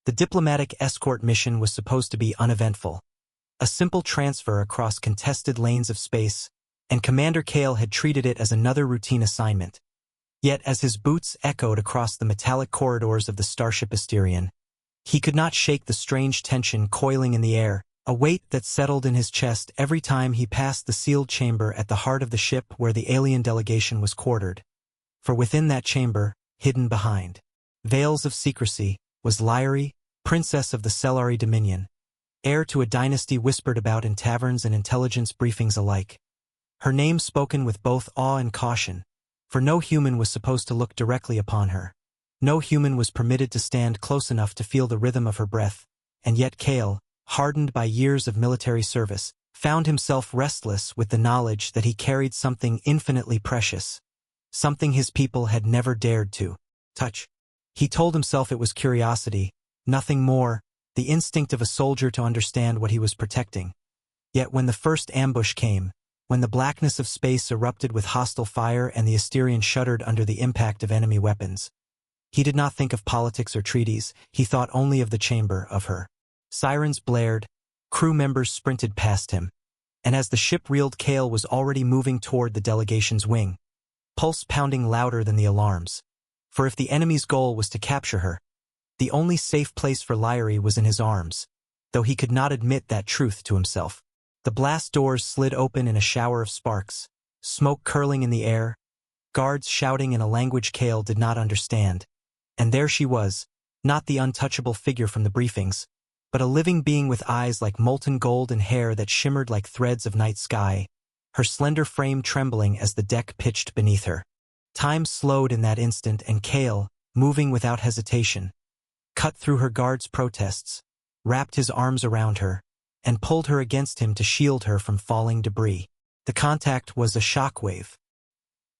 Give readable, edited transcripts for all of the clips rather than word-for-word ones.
The diplomatic escort mission was supposed to be uneventful. A simple transfer across contested lanes of space, and Commander Kael had treated it as another routine assignment. Yet as his boots echoed across the metallic corridors of the starship Asterion, he could not shake the strange tension coiling in the air, a weight that settled in his chest every time he passed the sealed chamber at the heart of the ship where the alien delegation was quartered. For within that chamber, hidden behind veils of secrecy, was Lyrie, princess of the Cellari Dominion, heir to a dynasty whispered about in taverns and intelligence briefings alike. Her name spoken with both awe and caution, for no human was supposed to look directly upon her. No human was permitted to stand close enough to feel the rhythm of her breath, and yet Kael, hardened by years of military service, found himself restless with the knowledge that he carried something infinitely precious, something his people had never dared to touch. He told himself it was curiosity, nothing more, the instinct of a soldier to understand what he was protecting. Yet when the first ambush came, when the blackness of space erupted with hostile fire and the Asterion shuddered under the impact of enemy weapons, he did not think of politics or treaties, he thought only of the chamber, of her. Sirens blared, crew members sprinted past him, and as the ship reeled, Kael was already moving toward the delegation's wing, pulse pounding louder than the alarms. For if the enemy's goal was to capture her, the only safe place for Lyrie was in his arms, though he could not admit that truth to himself. The blast doors slid open in a shower of sparks, smoke curling in the air, guards shouting in a language Kael did not understand. And there she was, not the untouchable figure from the briefings, but a living being with eyes like molten gold and hair that shimmered like threads of night sky, her slender frame trembling as the deck pitched beneath her. Time slowed in that instant, and Kael, moving without hesitation, cut through her guards' protests, wrapped his arms around her, and pulled her against him to shield her from falling debris. The contact was a shockwave.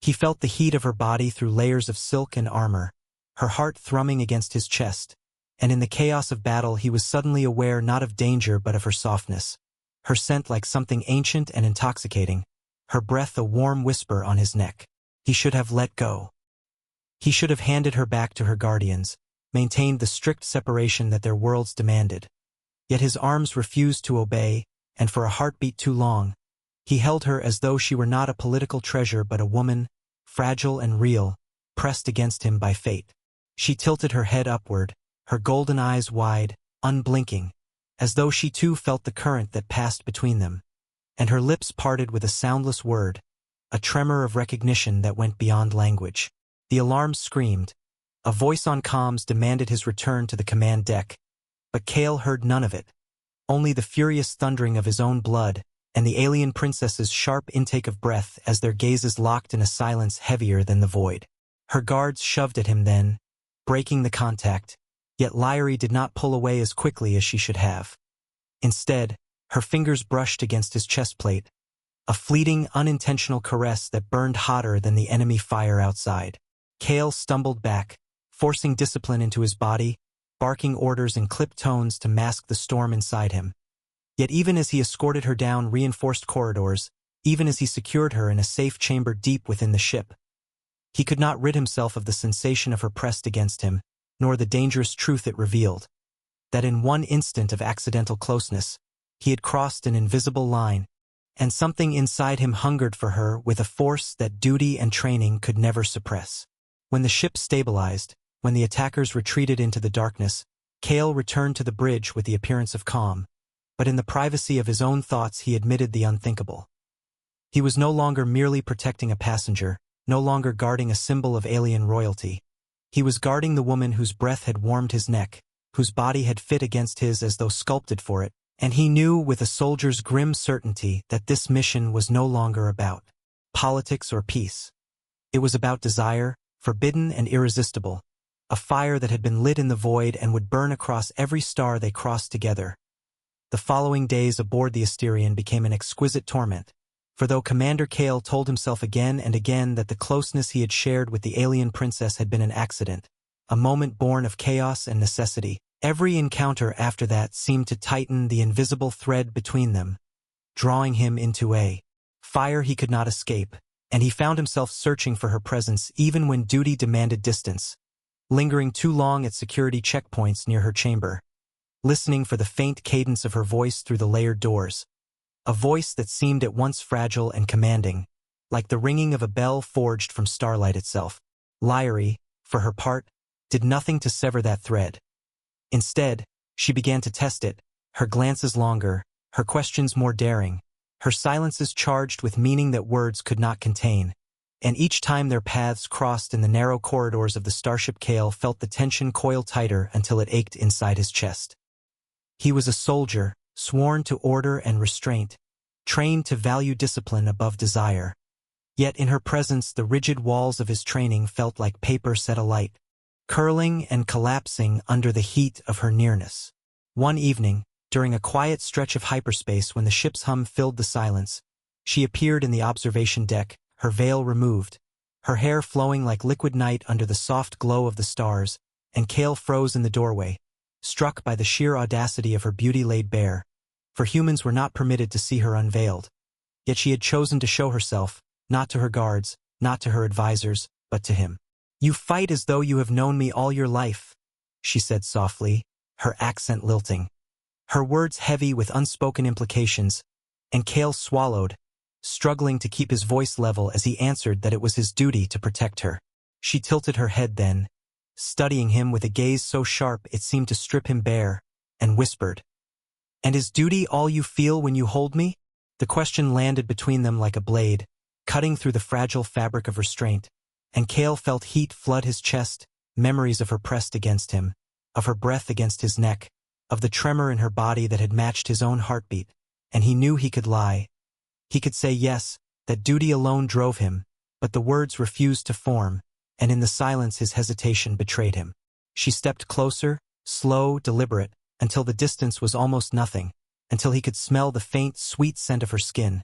He felt the heat of her body through layers of silk and armor, her heart thrumming against his chest, and in the chaos of battle he was suddenly aware not of danger but of her softness, her scent like something ancient and intoxicating, her breath a warm whisper on his neck. He should have let go. He should have handed her back to her guardians, maintained the strict separation that their worlds demanded. Yet his arms refused to obey, and for a heartbeat too long, he held her as though she were not a political treasure but a woman, fragile and real, pressed against him by fate. She tilted her head upward, her golden eyes wide, unblinking, as though she too felt the current that passed between them, and her lips parted with a soundless word, a tremor of recognition that went beyond language. The alarm screamed. A voice on comms demanded his return to the command deck, but Kael heard none of it, only the furious thundering of his own blood and the alien princess's sharp intake of breath as their gazes locked in a silence heavier than the void. Her guards shoved at him then, breaking the contact, yet Lyrie did not pull away as quickly as she should have. Instead, her fingers brushed against his chestplate, a fleeting, unintentional caress that burned hotter than the enemy fire outside. Kael stumbled back, forcing discipline into his body, barking orders in clipped tones to mask the storm inside him. Yet even as he escorted her down reinforced corridors, even as he secured her in a safe chamber deep within the ship, he could not rid himself of the sensation of her pressed against him, nor the dangerous truth it revealed, that in one instant of accidental closeness, he had crossed an invisible line, and something inside him hungered for her with a force that duty and training could never suppress. When the ship stabilized, when the attackers retreated into the darkness, Kael returned to the bridge with the appearance of calm, but in the privacy of his own thoughts he admitted the unthinkable. He was no longer merely protecting a passenger, no longer guarding a symbol of alien royalty. He was guarding the woman whose breath had warmed his neck, whose body had fit against his as though sculpted for it, and he knew with a soldier's grim certainty that this mission was no longer about politics or peace. It was about desire, forbidden and irresistible, a fire that had been lit in the void and would burn across every star they crossed together. The following days aboard the Asterion became an exquisite torment, for though Commander Kael told himself again and again that the closeness he had shared with the alien princess had been an accident, a moment born of chaos and necessity, every encounter after that seemed to tighten the invisible thread between them, drawing him into a fire he could not escape, and he found himself searching for her presence even when duty demanded distance, lingering too long at security checkpoints near her chamber, listening for the faint cadence of her voice through the layered doors. A voice that seemed at once fragile and commanding, like the ringing of a bell forged from starlight itself. Lyrie, for her part, did nothing to sever that thread. Instead, she began to test it, her glances longer, her questions more daring, her silences charged with meaning that words could not contain. And each time their paths crossed in the narrow corridors of the starship, Kael felt the tension coil tighter until it ached inside his chest. He was a soldier, sworn to order and restraint, trained to value discipline above desire. Yet in her presence the rigid walls of his training felt like paper set alight, curling and collapsing under the heat of her nearness. One evening, during a quiet stretch of hyperspace when the ship's hum filled the silence, she appeared in the observation deck, her veil removed, her hair flowing like liquid night under the soft glow of the stars, and Kael froze in the doorway, struck by the sheer audacity of her beauty laid bare, for humans were not permitted to see her unveiled. Yet she had chosen to show herself, not to her guards, not to her advisors, but to him. "You fight as though you have known me all your life," she said softly, her accent lilting, her words heavy with unspoken implications, and Kael swallowed, struggling to keep his voice level as he answered that it was his duty to protect her. She tilted her head then, studying him with a gaze so sharp it seemed to strip him bare, and whispered, "And is duty all you feel when you hold me?" The question landed between them like a blade, cutting through the fragile fabric of restraint, and Kael felt heat flood his chest, memories of her pressed against him, of her breath against his neck, of the tremor in her body that had matched his own heartbeat, and he knew he could lie. He could say yes, that duty alone drove him, but the words refused to form, and in the silence his hesitation betrayed him. She stepped closer, slow, deliberate, until the distance was almost nothing, until he could smell the faint, sweet scent of her skin,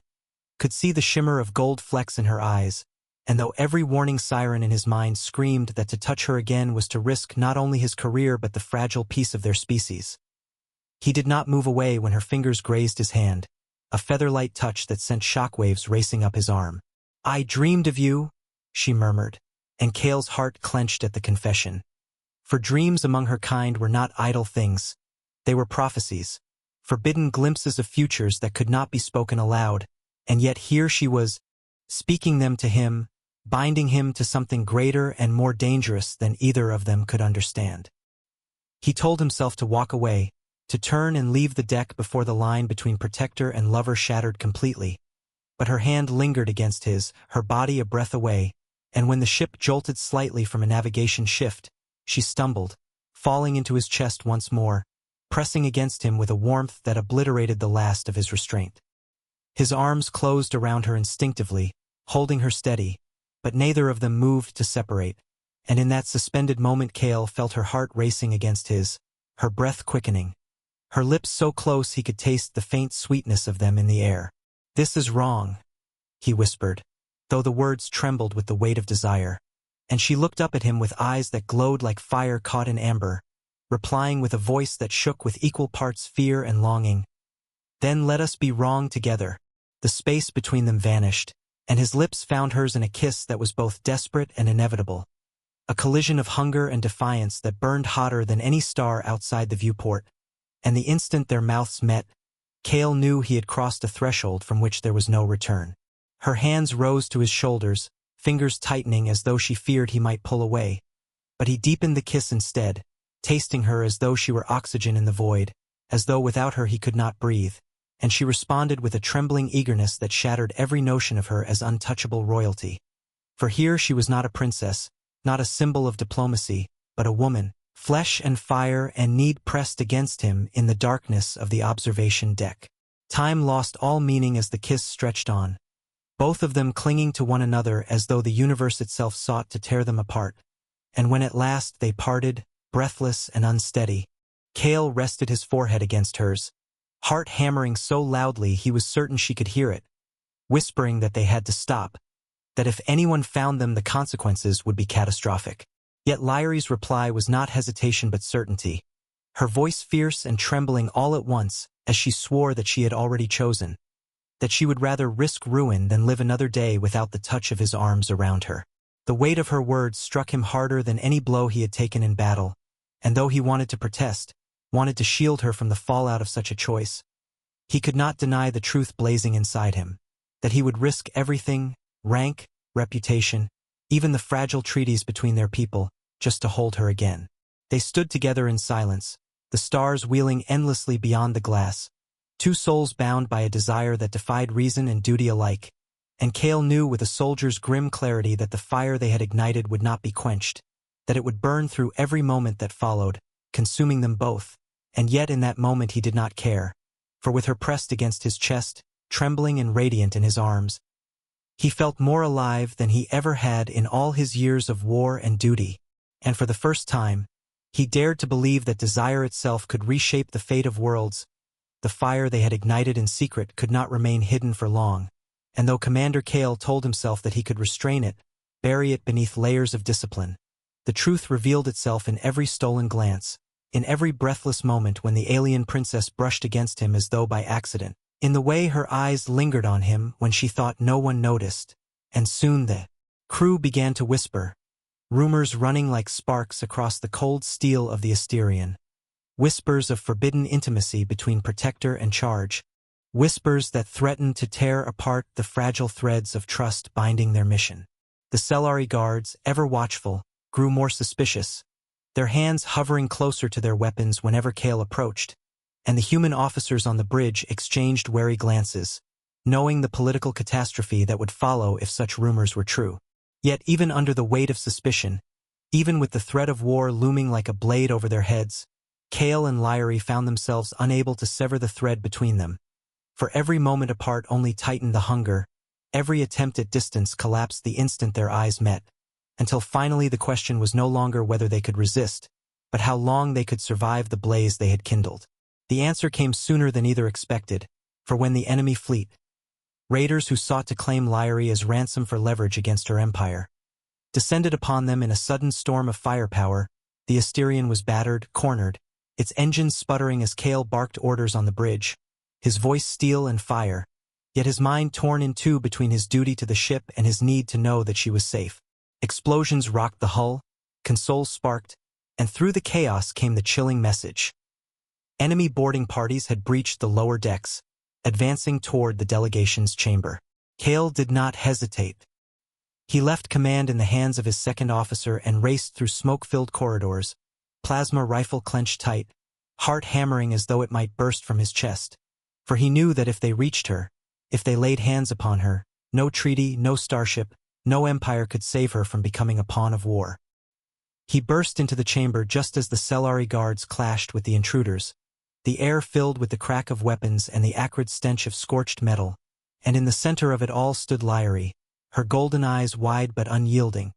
could see the shimmer of gold flecks in her eyes, and though every warning siren in his mind screamed that to touch her again was to risk not only his career but the fragile peace of their species. He did not move away when her fingers grazed his hand, a feather-light touch that sent shockwaves racing up his arm. "I dreamed of you," she murmured, and Kael's heart clenched at the confession. For dreams among her kind were not idle things. They were prophecies, forbidden glimpses of futures that could not be spoken aloud, and yet here she was, speaking them to him, binding him to something greater and more dangerous than either of them could understand. He told himself to walk away, to turn and leave the deck before the line between protector and lover shattered completely. But her hand lingered against his, her body a breath away, and when the ship jolted slightly from a navigation shift, she stumbled, falling into his chest once more, pressing against him with a warmth that obliterated the last of his restraint. His arms closed around her instinctively, holding her steady, but neither of them moved to separate, and in that suspended moment Kael felt her heart racing against his, her breath quickening, her lips so close he could taste the faint sweetness of them in the air. "This is wrong," he whispered, though the words trembled with the weight of desire, and she looked up at him with eyes that glowed like fire caught in amber, replying with a voice that shook with equal parts fear and longing. "Then let us be wrong together." The space between them vanished, and his lips found hers in a kiss that was both desperate and inevitable, a collision of hunger and defiance that burned hotter than any star outside the viewport. And the instant their mouths met, Kael knew he had crossed a threshold from which there was no return. Her hands rose to his shoulders, fingers tightening as though she feared he might pull away, but he deepened the kiss instead, tasting her as though she were oxygen in the void, as though without her he could not breathe, and she responded with a trembling eagerness that shattered every notion of her as untouchable royalty. For here she was not a princess, not a symbol of diplomacy, but a woman, flesh and fire and need pressed against him in the darkness of the observation deck. Time lost all meaning as the kiss stretched on, both of them clinging to one another as though the universe itself sought to tear them apart. And when at last they parted, breathless and unsteady, Kael rested his forehead against hers, heart hammering so loudly he was certain she could hear it, whispering that they had to stop, that if anyone found them the consequences would be catastrophic. Yet Lyrie's reply was not hesitation but certainty, her voice fierce and trembling all at once as she swore that she had already chosen, that she would rather risk ruin than live another day without the touch of his arms around her. The weight of her words struck him harder than any blow he had taken in battle, and though he wanted to protest, wanted to shield her from the fallout of such a choice, he could not deny the truth blazing inside him, that he would risk everything, rank, reputation, even the fragile treaties between their people, just to hold her again. They stood together in silence, the stars wheeling endlessly beyond the glass, two souls bound by a desire that defied reason and duty alike, and Kael knew with a soldier's grim clarity that the fire they had ignited would not be quenched, that it would burn through every moment that followed, consuming them both, and yet in that moment he did not care, for with her pressed against his chest, trembling and radiant in his arms, he felt more alive than he ever had in all his years of war and duty, and for the first time, he dared to believe that desire itself could reshape the fate of worlds. The fire they had ignited in secret could not remain hidden for long, and though Commander Kael told himself that he could restrain it, bury it beneath layers of discipline, the truth revealed itself in every stolen glance, in every breathless moment when the alien princess brushed against him as though by accident, in the way her eyes lingered on him when she thought no one noticed, and soon the crew began to whisper, rumors running like sparks across the cold steel of the Asterian, whispers of forbidden intimacy between protector and charge, whispers that threatened to tear apart the fragile threads of trust binding their mission. The Selari guards, ever watchful, grew more suspicious, their hands hovering closer to their weapons whenever Kael approached, and the human officers on the bridge exchanged wary glances, knowing the political catastrophe that would follow if such rumors were true. Yet even under the weight of suspicion, even with the threat of war looming like a blade over their heads, Kael and Lyrie found themselves unable to sever the thread between them. For every moment apart only tightened the hunger, every attempt at distance collapsed the instant their eyes met, until finally the question was no longer whether they could resist, but how long they could survive the blaze they had kindled. The answer came sooner than either expected, for when the enemy fleet, raiders who sought to claim Lyrie as ransom for leverage against her empire, descended upon them in a sudden storm of firepower, the Asterian was battered, cornered, its engines sputtering as Kael barked orders on the bridge, his voice steel and fire, yet his mind torn in two between his duty to the ship and his need to know that she was safe. Explosions rocked the hull, consoles sparked, and through the chaos came the chilling message. Enemy boarding parties had breached the lower decks, advancing toward the delegation's chamber. Kael did not hesitate. He left command in the hands of his second officer and raced through smoke-filled corridors, plasma rifle clenched tight, heart hammering as though it might burst from his chest. For he knew that if they reached her, if they laid hands upon her, no treaty, no starship, no empire could save her from becoming a pawn of war. He burst into the chamber just as the Selari guards clashed with the intruders, the air filled with the crack of weapons and the acrid stench of scorched metal, and in the center of it all stood Lyrie, her golden eyes wide but unyielding,